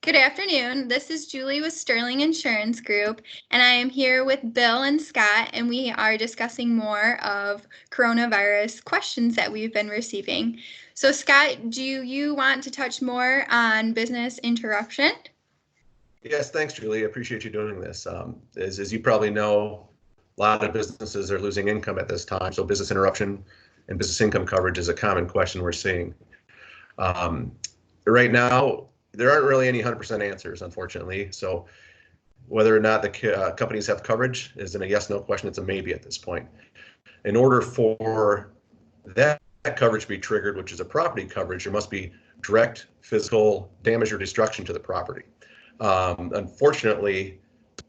Good afternoon. This is Julie with Sterling Insurance Group, and I am here with Bill and Scott, and we are discussing more of coronavirus questions that we've been receiving. So, Scott, do you want to touch more on business interruption? Yes, thanks, Julie. I appreciate you doing this. As you probably know, a lot of businesses are losing income at this time, so business interruption and business income coverage is a common question we're seeing. Right now, there aren't really any 100% answers, unfortunately. So whether or not the companies have coverage isn't a yes/no question. It's a maybe at this point. In order for that coverage to be triggered, which is a property coverage, there must be direct physical damage or destruction to the property. Unfortunately,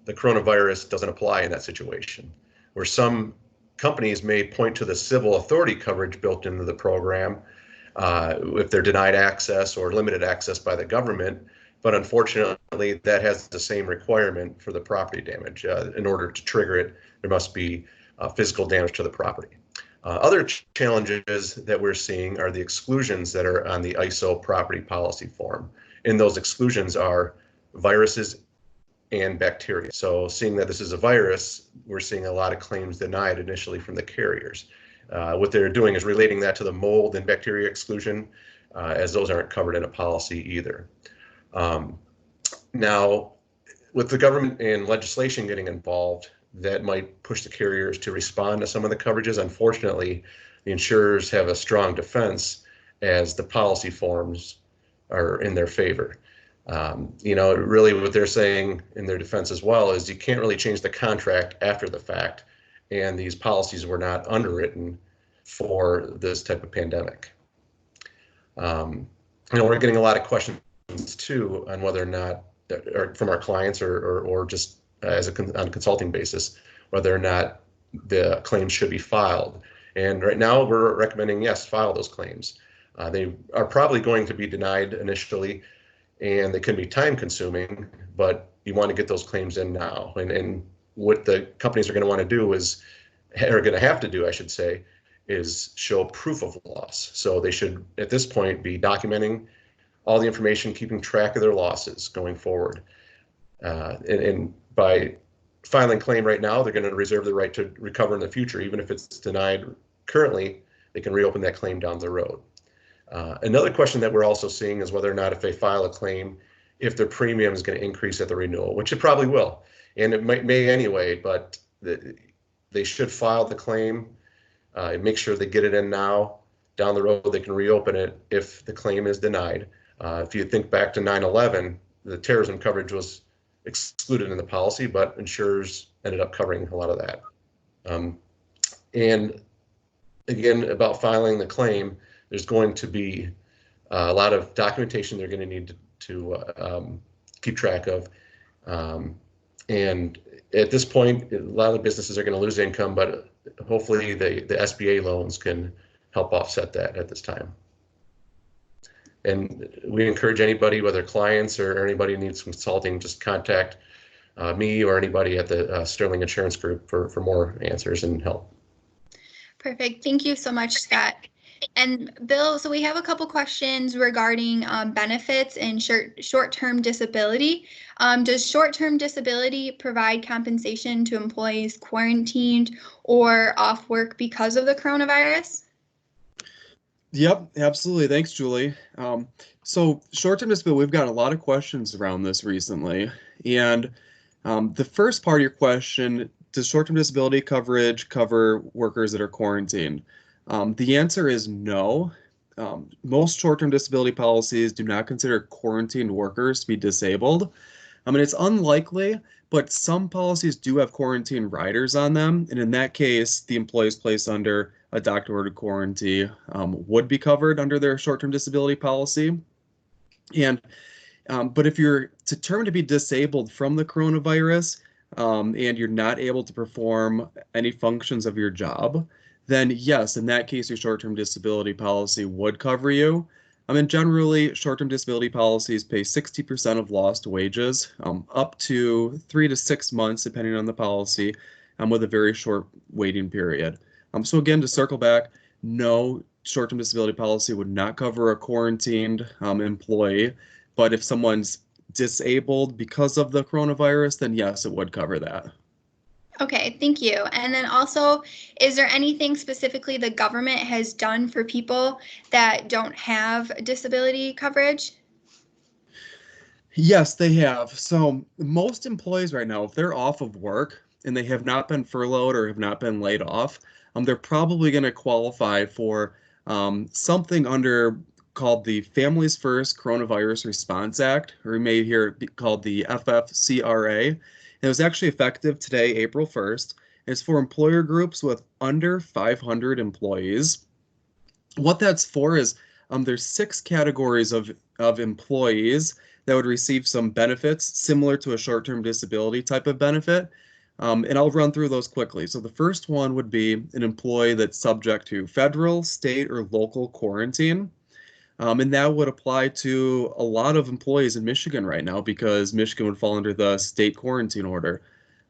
the coronavirus doesn't apply in that situation, where some companies may point to the civil authority coverage built into the program if they're denied access or limited access by the government. But unfortunately, that has the same requirement for the property damage. In order to trigger it, there must be physical damage to the property. Other challenges that we're seeing are the exclusions that are on the ISO property policy form. And those exclusions are viruses and bacteria. So seeing that this is a virus, we're seeing a lot of claims denied initially from the carriers. What they're doing is relating that to the mold and bacteria exclusion, as those aren't covered in a policy either. Now, with the government and legislation getting involved, that might push the carriers to respond to some of the coverages. Unfortunately, the insurers have a strong defense as the policy forms are in their favor. Really what they're saying in their defense as well is you can't really change the contract after the fact, and these policies were not underwritten for this type of pandemic. We're getting a lot of questions too on whether or not, or from our clients or just on a consulting basis, whether or not the claims should be filed. And right now we're recommending, yes, file those claims. They are probably going to be denied initially, and they can be time consuming, but you want to get those claims in now. And what the companies are going to want to do are going to have to do, I should say, is show proof of loss. So they should, at this point, be documenting all the information, keeping track of their losses going forward. And by filing claim right now, they're going to reserve the right to recover in the future. Even if it's denied currently, they can reopen that claim down the road. Another question that we're also seeing is whether or not if they file a claim, if their premium is going to increase at the renewal, which it probably will. And it may anyway, but they should file the claim, make sure they get it in now. Down the road, they can reopen it if the claim is denied. If you think back to 9/11, the terrorism coverage was excluded in the policy, but insurers ended up covering a lot of that. And again, about filing the claim, there's going to be a lot of documentation they're going to need to keep track of. And at this point, a lot of businesses are going to lose income, but hopefully the SBA loans can help offset that at this time. And we encourage anybody, whether clients or anybody who needs consulting, just contact me or anybody at the Sterling Insurance Group for more answers and help. Perfect. Thank you so much, Scott. And Bill, so we have a couple questions regarding benefits and short-term disability. Does short-term disability provide compensation to employees quarantined or off work because of the coronavirus? Yep, absolutely. Thanks, Julie. So short-term disability, we've got a lot of questions around this recently. And the first part of your question, does short-term disability coverage cover workers that are quarantined? The answer is no. Most short-term disability policies do not consider quarantined workers to be disabled. I mean, it's unlikely, but some policies do have quarantine riders on them. And in that case, the employees placed under a doctor-ordered quarantine would be covered under their short-term disability policy. And but if you're determined to be disabled from the coronavirus and you're not able to perform any functions of your job, then yes, in that case, your short-term disability policy would cover you. I mean, generally, short-term disability policies pay 60% of lost wages, up to 3 to 6 months, depending on the policy, with a very short waiting period. So again, to circle back, no, short-term disability policy would not cover a quarantined employee, but if someone's disabled because of the coronavirus, then yes, it would cover that. Okay, thank you. And then also, is there anything specifically the government has done for people that don't have disability coverage? Yes, they have. So most employees right now, if they're off of work and they have not been furloughed or have not been laid off, they're probably going to qualify for something under called the Families First Coronavirus Response Act, or you may hear it called the FFCRA. And it was actually effective today, April 1st. It's for employer groups with under 500 employees. What that's for is there's 6 categories of employees that would receive some benefits similar to a short-term disability type of benefit. And I'll run through those quickly. So the first one would be an employee that's subject to federal, state, or local quarantine. And that would apply to a lot of employees in Michigan right now because Michigan would fall under the state quarantine order.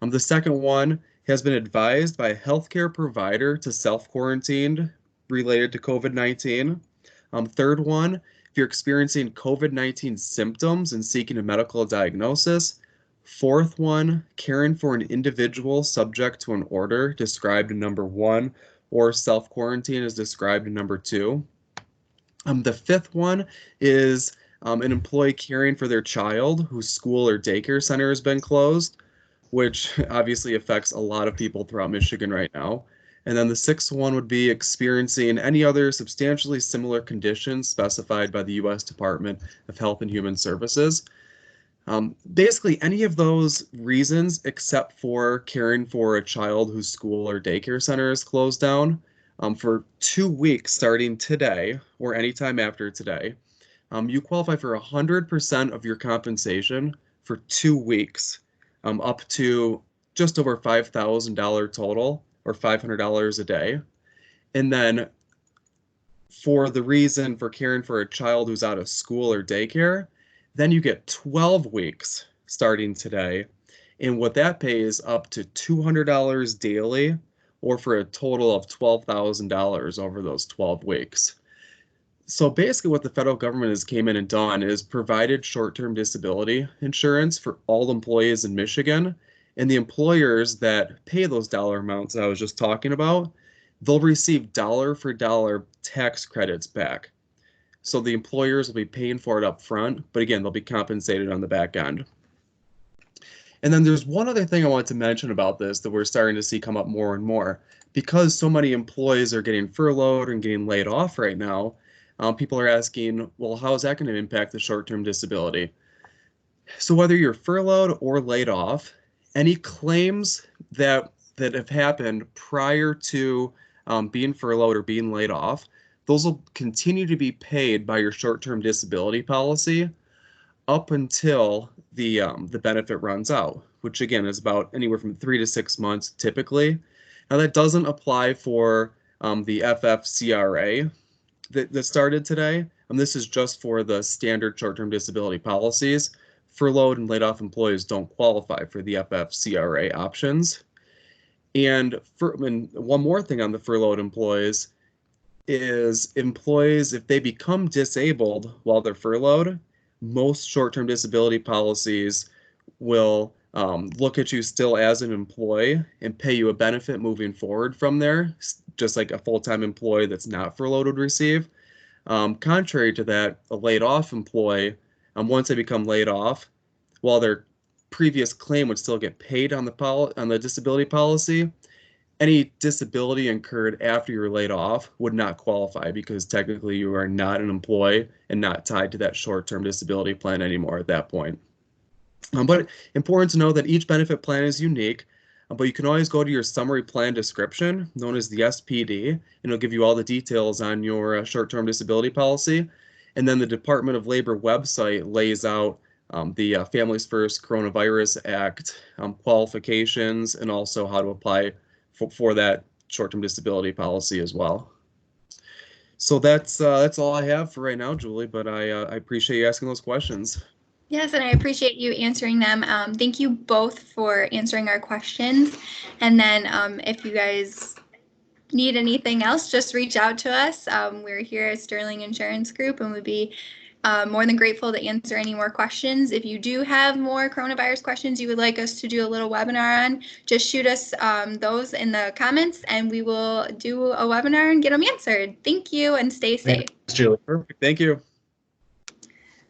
The second one has been advised by a healthcare provider to self-quarantine related to COVID-19. Third one, if you're experiencing COVID-19 symptoms and seeking a medical diagnosis. Fourth one, caring for an individual subject to an order described in number 1 or self-quarantine is described in number 2. The fifth one is an employee caring for their child whose school or daycare center has been closed, which obviously affects a lot of people throughout Michigan right now. And then the sixth one would be experiencing any other substantially similar conditions specified by the U.S. Department of Health and Human Services. Basically, any of those reasons except for caring for a child whose school or daycare center is closed down for 2 weeks starting today or anytime after today. You qualify for 100% of your compensation for 2 weeks, up to just over $5,000 total, or $500 a day. And then for the reason for caring for a child who's out of school or daycare, then you get 12 weeks starting today. And what that pays up to $200 daily, or for a total of $12,000 over those 12 weeks. So basically what the federal government has came in and done is provided short-term disability insurance for all employees in Michigan, and the employers that pay those dollar amounts that I was just talking about, they'll receive dollar for dollar tax credits back. So the employers will be paying for it up front, but again, they'll be compensated on the back end. And then there's one other thing I want to mention about this that we're starting to see come up more and more. Because so many employees are getting furloughed and getting laid off right now, people are asking, well, how is that going to impact the short-term disability? So whether you're furloughed or laid off, any claims that have happened prior to being furloughed or being laid off, those will continue to be paid by your short-term disability policy up until the benefit runs out, which again is about anywhere from 3 to 6 months typically. Now that doesn't apply for the FFCRA that started today. This is just for the standard short-term disability policies. Furloughed and laid off employees don't qualify for the FFCRA options. And one more thing on the furloughed employees is employees, if they become disabled while they're furloughed, most short-term disability policies will look at you still as an employee and pay you a benefit moving forward from there, just like a full-time employee that's not furloughed would receive. Contrary to that, a laid-off employee, once they become laid off, while their previous claim would still get paid on the disability policy, any disability incurred after you're laid off would not qualify because technically you are not an employee and not tied to that short-term disability plan anymore at that point. But important to know that each benefit plan is unique, but you can always go to your summary plan description, known as the SPD, and it'll give you all the details on your short-term disability policy. And then the Department of Labor website lays out the Families First Coronavirus Act qualifications and also how to apply for that short-term disability policy as well. So that's all I have for right now, Julie, but I appreciate you asking those questions. Yes, and I appreciate you answering them. Thank you both for answering our questions. And then if you guys need anything else, just reach out to us. We're here at Sterling Insurance Group, and we'd be More than grateful to answer any more questions. If you do have more coronavirus questions you would like us to do a little webinar on, just shoot us those in the comments and we will do a webinar and get them answered. Thank you and stay safe. Thanks, Julie. Perfect. Thank you.